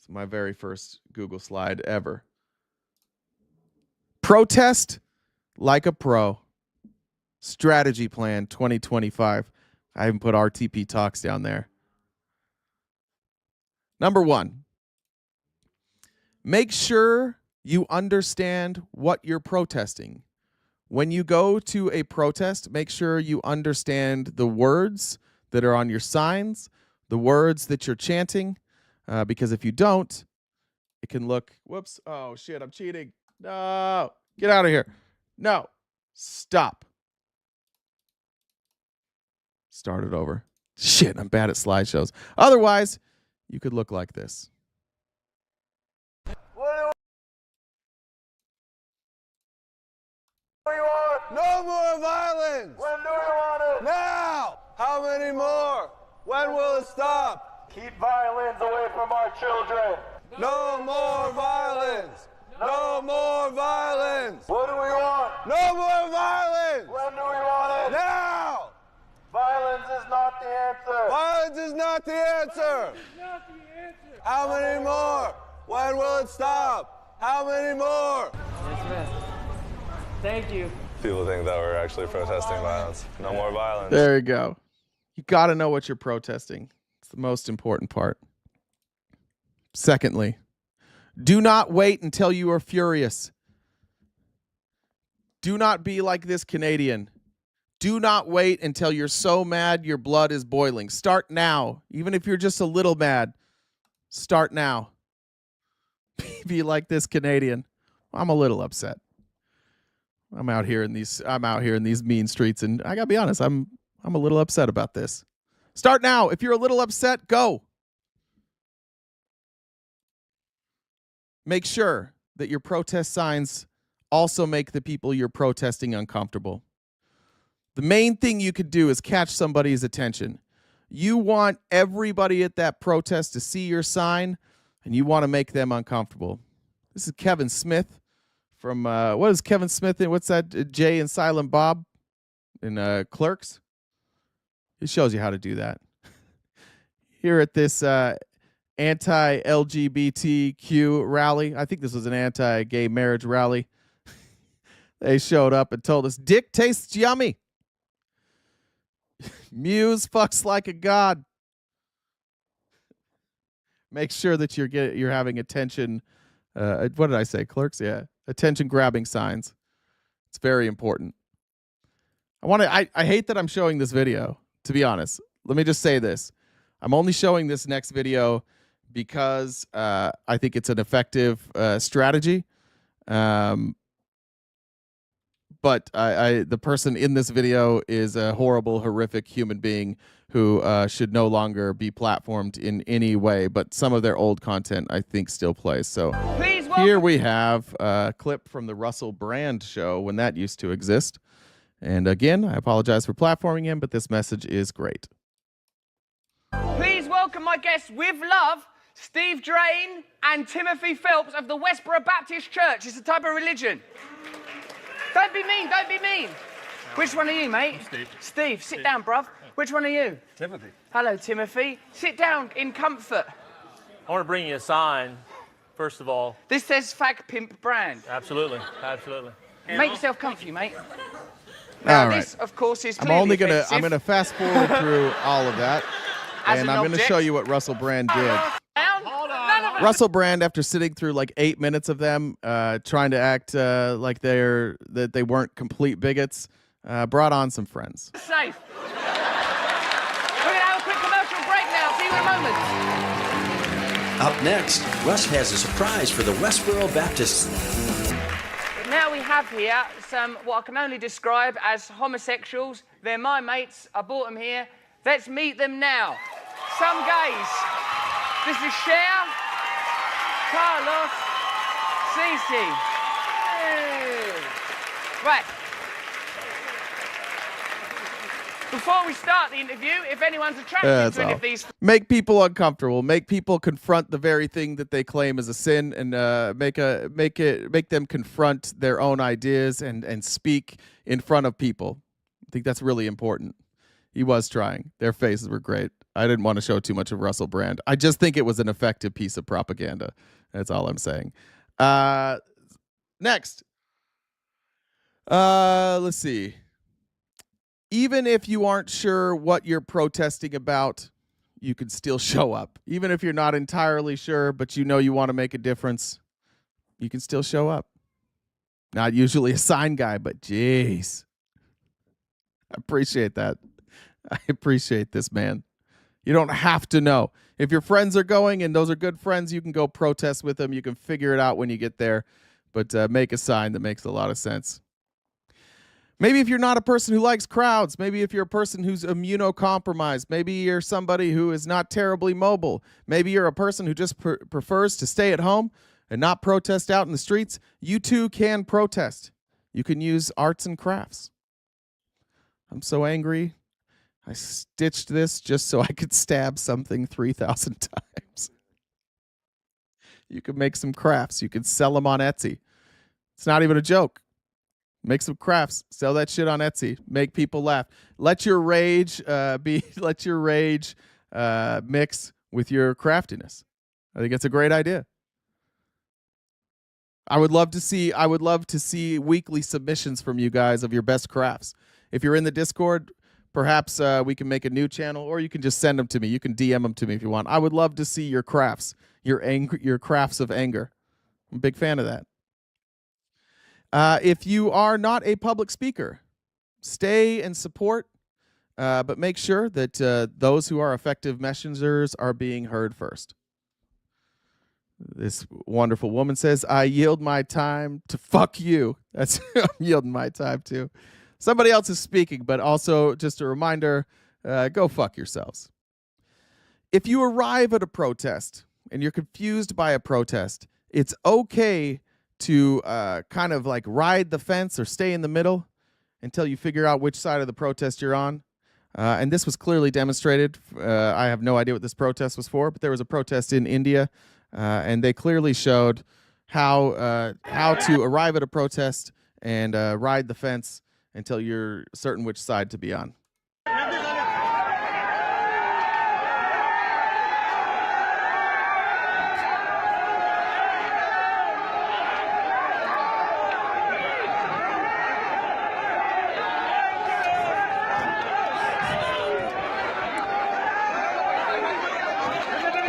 It's my very first Google slide ever. Protest like a pro. Strategy plan 2025. I even put RTP Talks down there. Number 1, make sure you understand what you're protesting. When you go to a protest, make sure you understand the words that are on your signs, the words that you're chanting, because if you don't, it can look, whoops, oh shit, I'm cheating. No, get out of here. No, stop. Start it over. Shit, I'm bad at slideshows. Otherwise, you could look like this. No more violence! When do we want it? Now! How many more? When will it stop? Keep violence away from our children. No more violence! No more violence! What do we want? No more violence! When do we want it? Now! Violence is not the answer. Violence is not the answer! How many more? When will it stop? How many more? Yes, ma'am. Thank you. People think that we're actually protesting violence. No more violence. There you go. You got to know what you're protesting. It's the most important part. Secondly, do not wait until you are furious. Do not be like this Canadian. Do not wait until you're so mad your blood is boiling. Start now. Even if you're just a little mad, start now. Be like this Canadian. I'm a little upset. I'm out here in these mean streets, and I gotta be honest, I'm a little upset about this. Start now. If you're a little upset, go. Make sure that your protest signs also make the people you're protesting uncomfortable. The main thing you could do is catch somebody's attention. You want everybody at that protest to see your sign, and you want to make them uncomfortable. This is Kevin Smith from, what is Kevin Smith in? What's that? Jay and Silent Bob in Clerks? He shows you how to do that. Here at this anti-LGBTQ rally, I think this was an anti-gay marriage rally, they showed up and told us, dick tastes yummy. Muse fucks like a god. Make sure that you're having attention. What did I say? Clerks? Yeah. Attention grabbing signs. It's very important. I hate that I'm showing this video, to be honest. Let me just say this. I'm only showing this next video because I think it's an effective strategy. But the person in this video is a horrible, horrific human being who should no longer be platformed in any way. But some of their old content, I think, still plays. So here we have a clip from the Russell Brand show when that used to exist. And again, I apologize for platforming him, but this message is great. Please welcome my guests with love, Steve Drain and Timothy Phelps of the Westboro Baptist Church. It's a type of religion. Don't be mean, don't be mean. Which one are you, mate? Steve. Steve, sit down, bruv. Which one are you? Timothy. Hello, Timothy. Sit down in comfort. I want to bring you a sign, first of all. This says Fag Pimp Brand. Absolutely, absolutely. Make yourself comfy, mate. Now, All right. this, of course, is I'm clearly gonna offensive. fast forward through all of that, As and an I'm gonna object. show you what Russell Brand did. Down. None of it. Russell Brand, after sitting through like 8 minutes of them trying to act like that they weren't complete bigots, brought on some friends. Safe. We're going to have a quick commercial break now. See you in a moment. Up next, Russ has a surprise for the Westboro Baptists. Now we have here some what I can only describe as homosexuals. They're my mates. I brought them here. Let's meet them now. Some gays. This is Cher, Carlos, Cece. Right. Before we start the interview, if anyone's attracted to any of these... Make people uncomfortable. Make people confront the very thing that they claim is a sin, and make them confront their own ideas and speak in front of people. I think that's really important. He was trying. Their faces were great. I didn't want to show too much of Russell Brand. I just think it was an effective piece of propaganda. That's all I'm saying. Next. Let's see. Even if you aren't sure what you're protesting about, you can still show up. Even if you're not entirely sure, but you know you want to make a difference, you can still show up. Not usually a sign guy, but jeez. I appreciate that. I appreciate this, man. You don't have to know. If your friends are going and those are good friends, you can go protest with them. You can figure it out when you get there, but make a sign that makes a lot of sense. Maybe if you're not a person who likes crowds, maybe if you're a person who's immunocompromised, maybe you're somebody who is not terribly mobile, maybe you're a person who just prefers to stay at home and not protest out in the streets, you too can protest. You can use arts and crafts. I'm so angry. I stitched this just so I could stab something 3,000 times. You can make some crafts. You can sell them on Etsy. It's not even a joke. Make some crafts. Sell that shit on Etsy. Make people laugh. Let your rage let your rage mix with your craftiness. I think it's a great idea. I would love to see weekly submissions from you guys of your best crafts. If you're in the Discord, perhaps we can make a new channel, or you can just send them to me. You can DM them to me if you want. I would love to see your crafts, your crafts of anger. I'm a big fan of that. If you are not a public speaker, stay and support, but make sure that those who are effective messengers are being heard first. This wonderful woman says, I yield my time to fuck you. That's I'm yielding my time to. Somebody else is speaking, but also just a reminder, go fuck yourselves. If you arrive at a protest and you're confused by a protest, it's okay to kind of like ride the fence or stay in the middle until you figure out which side of the protest you're on. And this was clearly demonstrated. I have no idea what this protest was for, but there was a protest in India, and they clearly showed how to arrive at a protest and ride the fence until you're certain which side to be on.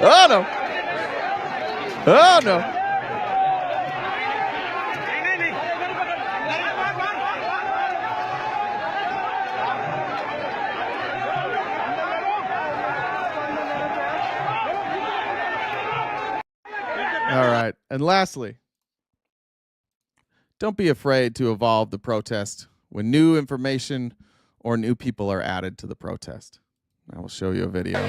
Oh, no. Oh, no. All right. And lastly, don't be afraid to evolve the protest when new information or new people are added to the protest. I will show you a video.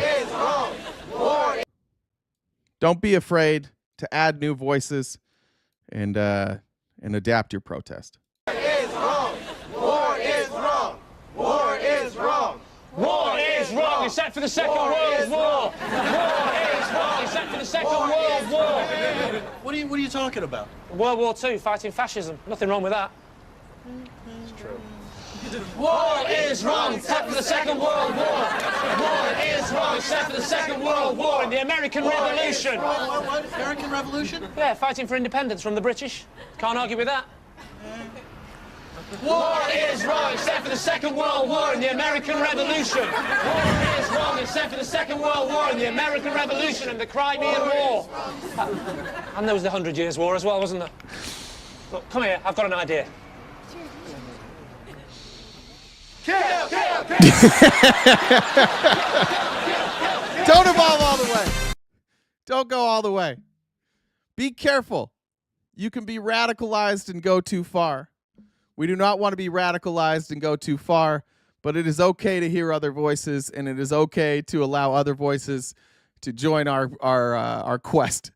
Don't be afraid to add new voices and adapt your protest. War is wrong. War is wrong. War is wrong. War is wrong, except for the Second World War. War is wrong, except for the Second World War. What are you talking about? World War II, fighting fascism. Nothing wrong with that. It's true. War is wrong, except for the Second World War. War is wrong, except for the Second World War and the American Revolution. What? American Revolution? Yeah, fighting for independence from the British. Can't argue with that. War is wrong except for the Second World War and the American Revolution. War is wrong, except for the Second World War and the American Revolution and the Crimean War. And there was the 100 Years' War as well, wasn't there? Look, come here, I've got an idea. Kill, kill, kill. Don't evolve all the way. Don't go all the way. Be careful. You can be radicalized and go too far. We do not want to be radicalized and go too far, but it is okay to hear other voices, and it is okay to allow other voices to join our quest.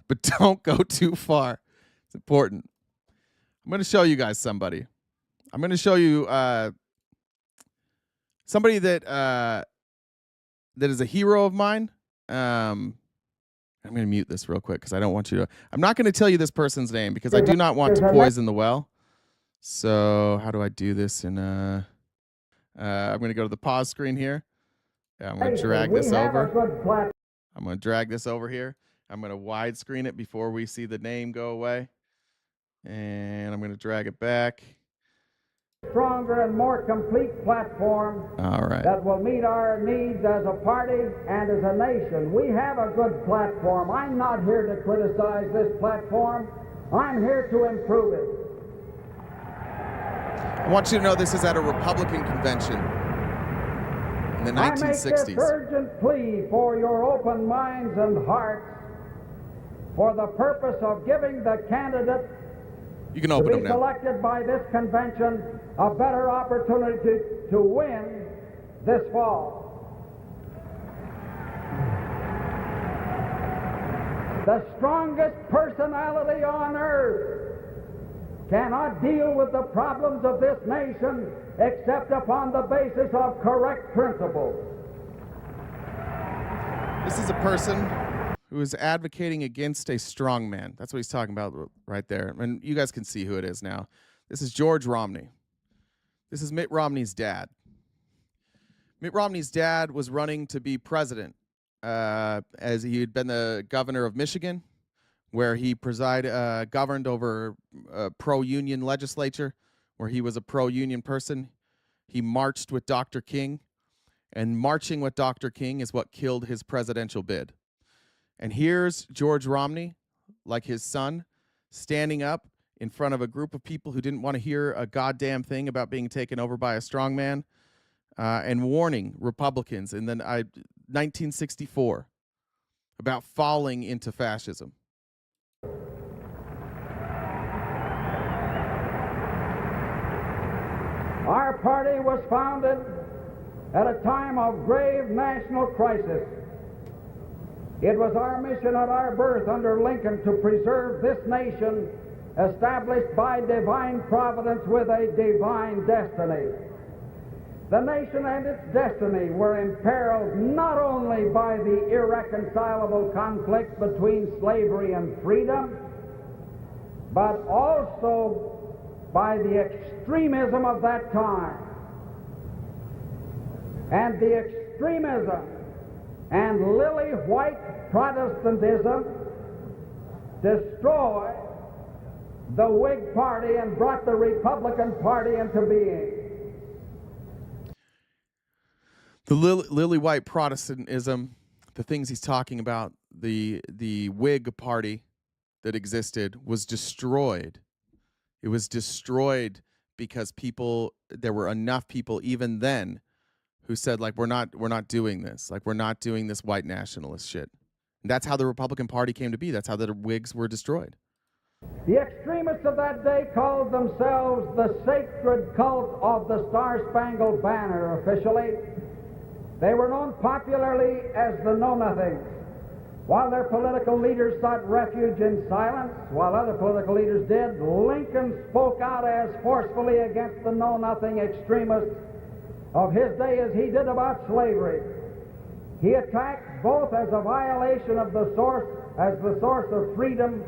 But don't go too far. It's important. I'm going to show you guys somebody. I'm going to show you somebody that is a hero of mine. I'm going to mute this real quick because I don't want you to. I'm not going to tell you this person's name because I do not want to poison the well. So how do I do this? And I'm going to go to the pause screen here, Yeah, I'm going to drag this over. I'm going to drag this over here. I'm going to widescreen it before we see the name go away. And I'm going to drag it back. Stronger and more complete platform All right. that will meet our needs as a party and as a nation. We have a good platform. I'm not here to criticize this platform. I'm here to improve it. I want you to know this is at a Republican convention in the 1960s. I make this urgent plea for your open minds and hearts for the purpose of giving the candidate you can open to be selected by this convention a better opportunity to win this fall. The strongest personality on earth cannot deal with the problems of this nation except upon the basis of correct principles. This is a person who is advocating against a strong man. That's what he's talking about right there. And you guys can see who it is now. This is George Romney. This is Mitt Romney's dad. Mitt Romney's dad was running to be president as he had been the governor of Michigan, where he governed over a pro-union legislature, where he was a pro-union person. He marched with Dr. King, and marching with Dr. King is what killed his presidential bid. And here's George Romney, like his son, standing up in front of a group of people who didn't want to hear a goddamn thing about being taken over by a strongman, and warning Republicans in the 1964 about falling into fascism. Our party was founded at a time of grave national crisis. It was our mission at our birth under Lincoln to preserve this nation established by divine providence with a divine destiny. The nation and its destiny were imperiled not only by the irreconcilable conflict between slavery and freedom, but also by the extremism of that time. And the extremism and lily white Protestantism destroyed the Whig Party and brought the Republican Party into being. The lily white Protestantism, the things he's talking about, the Whig Party that existed was destroyed. It was destroyed because there were enough people even then who said, like, we're not doing this. Like, we're not doing this white nationalist shit. And that's how the Republican Party came to be. That's how the Whigs were destroyed. The extremists of that day called themselves the sacred cult of the Star-Spangled Banner officially. They were known popularly as the Know-Nothings. While their political leaders sought refuge in silence, while other political leaders did, Lincoln spoke out as forcefully against the Know-Nothing extremists of his day as he did about slavery. He attacked both as a violation of the source of freedom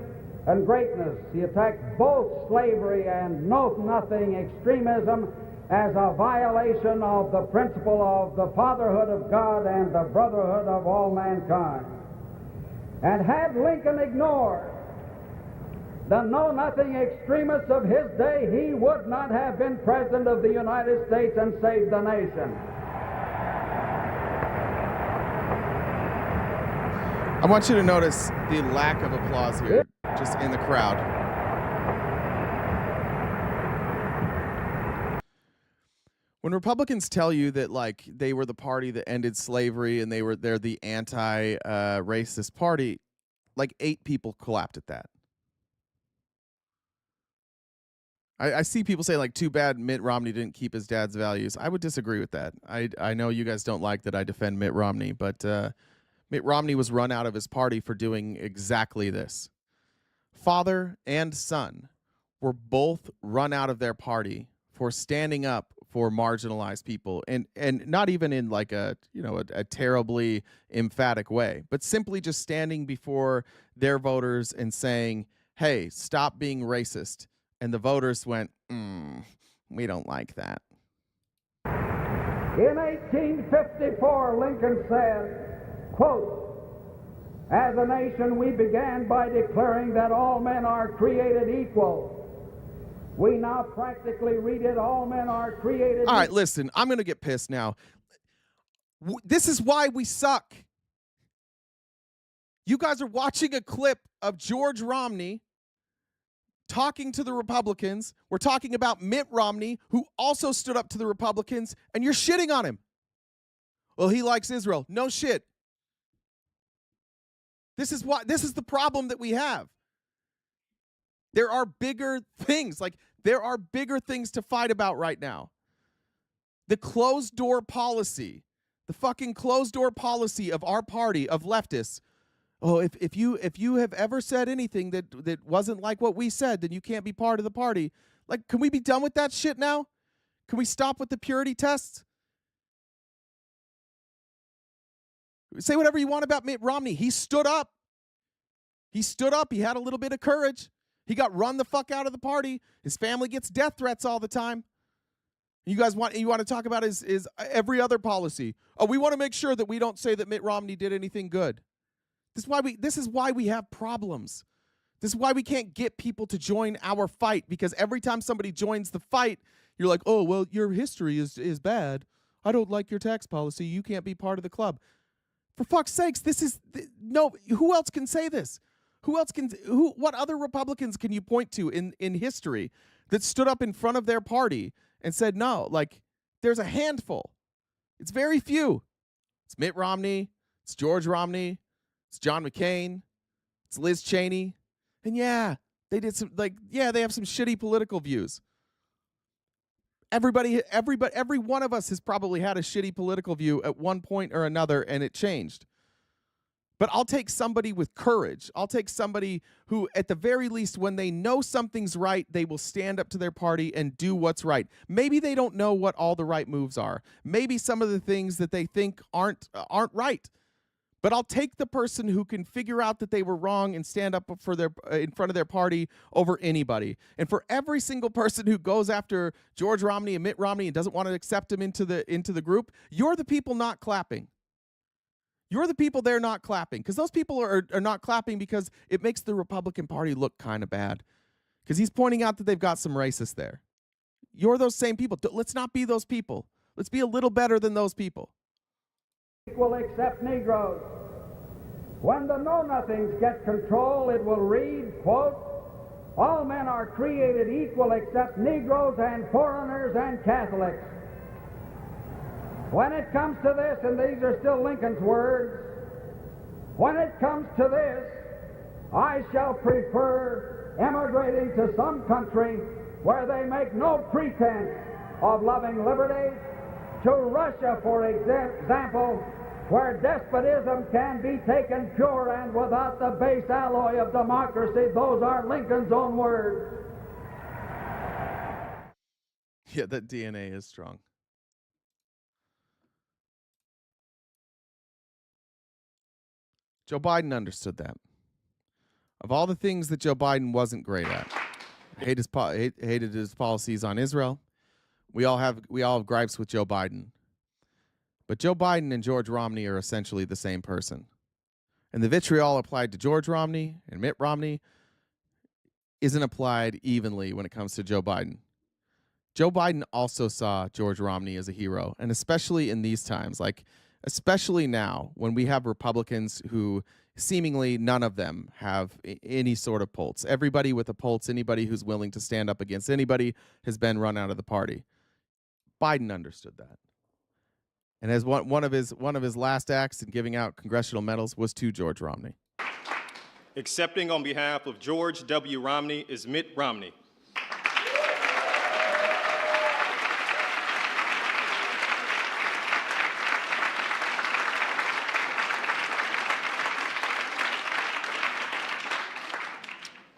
and greatness. He attacked both slavery and know-nothing extremism as a violation of the principle of the fatherhood of God and the brotherhood of all mankind. And had Lincoln ignored the know-nothing extremists of his day, he would not have been president of the United States and saved the nation. I want you to notice the lack of applause here, just in the crowd. When Republicans tell you that, like, they were the party that ended slavery and they're the anti-racist party, like 8 people clapped at that. I see people say, like, too bad Mitt Romney didn't keep his dad's values. I would disagree with that. I know you guys don't like that I defend Mitt Romney, but Mitt Romney was run out of his party for doing exactly this. Father and son were both run out of their party for standing up for marginalized people, and not even in like a terribly emphatic way, but simply just standing before their voters and saying, hey, stop being racist. And the voters went, we don't like that. In 1854, Lincoln said, quote, "As a nation, we began by declaring that all men are created equal. We now practically read it, all men are created All right, listen, I'm going to get pissed now. This is why we suck. You guys are watching a clip of George Romney talking to the Republicans. We're talking about Mitt Romney, who also stood up to the Republicans, and you're shitting on him. Well, he likes Israel. No shit. This is the problem that we have. There are bigger things. Like, there are bigger things to fight about right now. The closed door policy, the fucking closed door policy of our party, of leftists. Oh, if you have ever said anything that wasn't like what we said, then you can't be part of the party. Like, can we be done with that shit now? Can we stop with the purity tests? Say whatever you want about Mitt Romney. He stood up. He stood up. He had a little bit of courage. He got run the fuck out of the party. His family gets death threats all the time. You want to talk about is every other policy. Oh, we want to make sure that we don't say that Mitt Romney did anything good. This is why we have problems. This is why we can't get people to join our fight, because every time somebody joins the fight, you're like, "Oh, well, your history is bad. I don't like your tax policy. You can't be part of the club." For fuck's sakes, no, who else can say this? What other Republicans can you point to in history that stood up in front of their party and said no? Like, there's a handful. It's very few. It's Mitt Romney. It's George Romney. It's John McCain. It's Liz Cheney. And they have some shitty political views. Every one of us has probably had a shitty political view at one point or another, and it changed. But I'll take somebody with courage. I'll take somebody who, at the very least, when they know something's right, they will stand up to their party and do what's right. Maybe they don't know what all the right moves are. Maybe some of the things that they think aren't right. But I'll take the person who can figure out that they were wrong and stand up for in front of their party over anybody. And for every single person who goes after George Romney and Mitt Romney and doesn't want to accept him into the group, you're the people not clapping. You're the people they're not clapping, because those people are not clapping because it makes the Republican Party look kind of bad, because he's pointing out that they've got some racists there. You're those same people. Let's not be those people. Let's be a little better than those people. Equal except Negroes. When the know-nothings get control, it will read, quote, "All men are created equal except Negroes and foreigners and Catholics." When it comes to this, and these are still Lincoln's words, when it comes to this, I shall prefer emigrating to some country where they make no pretense of loving liberty, to Russia, for example, where despotism can be taken pure and without the base alloy of democracy. Those are Lincoln's own words. Yeah, that DNA is strong. Joe Biden understood that. Of all the things that Joe Biden wasn't great at, hated his policies on Israel. We all have gripes with Joe Biden. But Joe Biden and George Romney are essentially the same person. And the vitriol applied to George Romney and Mitt Romney isn't applied evenly when it comes to Joe Biden. Joe Biden also saw George Romney as a hero, and especially in these times, especially now when we have Republicans who seemingly none of them have any sort of pulse. Everybody with a pulse, anybody who's willing to stand up against anybody, has been run out of the party. Biden understood that. And as one of his last acts in giving out congressional medals was to George Romney. Accepting on behalf of George W. Romney is Mitt Romney.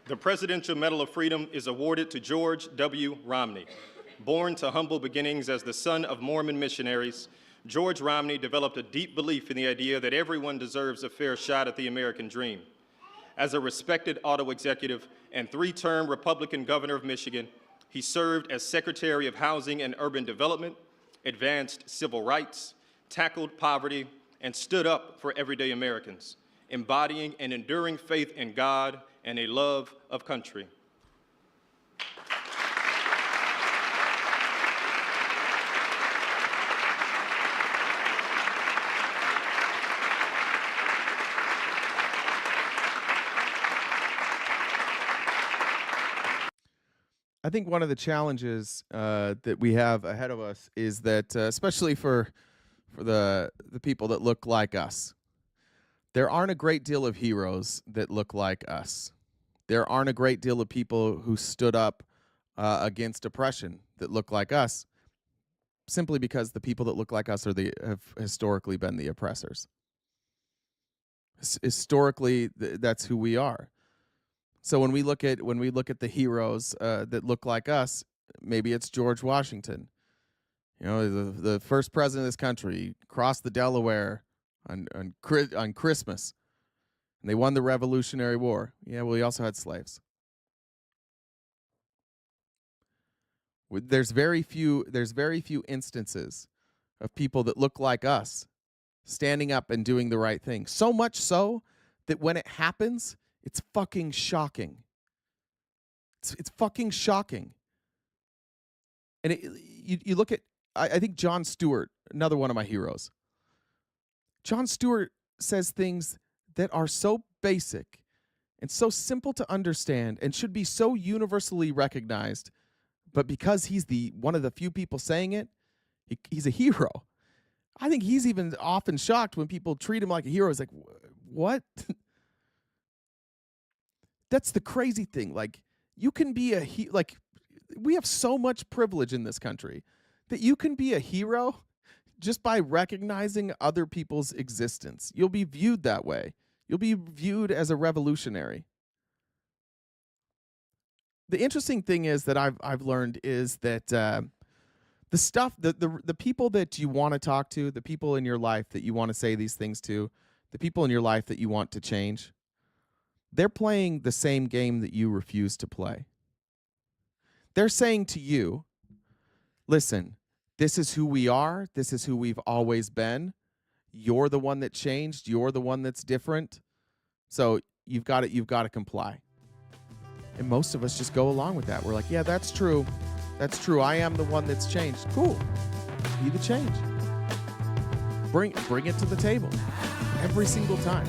The Presidential Medal of Freedom is awarded to George W. Romney. Born to humble beginnings as the son of Mormon missionaries, George Romney developed a deep belief in the idea that everyone deserves a fair shot at the American dream. As a respected auto executive and three-term Republican governor of Michigan, he served as Secretary of Housing and Urban Development, advanced civil rights, tackled poverty, and stood up for everyday Americans, embodying an enduring faith in God and a love of country. I think one of the challenges that we have ahead of us is that, especially for the people that look like us, there aren't a great deal of heroes that look like us. There aren't a great deal of people who stood up against oppression that look like us, simply because the people that look like us have historically been the oppressors. Historically, that's who we are. So when we look at the heroes that look like us, maybe it's George Washington. You know, the first president of this country crossed the Delaware on Christmas, and they won the Revolutionary War. Yeah, well, he also had slaves. There's very few instances of people that look like us standing up and doing the right thing. So much so that when it happens, it's fucking shocking. It's fucking shocking. And you look at, I think Jon Stewart, another one of my heroes. Jon Stewart says things that are so basic and so simple to understand and should be so universally recognized, but because he's one of the few people saying it, he's a hero. I think he's even often shocked when people treat him like a hero. It's like, what? That's the crazy thing. Like, you can be like, we have so much privilege in this country that you can be a hero just by recognizing other people's existence. You'll be viewed that way. You'll be viewed as a revolutionary. The interesting thing is that I've learned is that the people that you want to talk to, the people in your life that you want to say these things to, the people in your life that you want to change, they're playing the same game that you refuse to play. They're saying to you, listen, this is who we are. This is who we've always been. You're the one that changed. You're the one that's different. So you've got to comply. And most of us just go along with that. We're like, yeah, that's true. That's true. I am the one that's changed. Cool. Be the change. Bring it to the table every single time.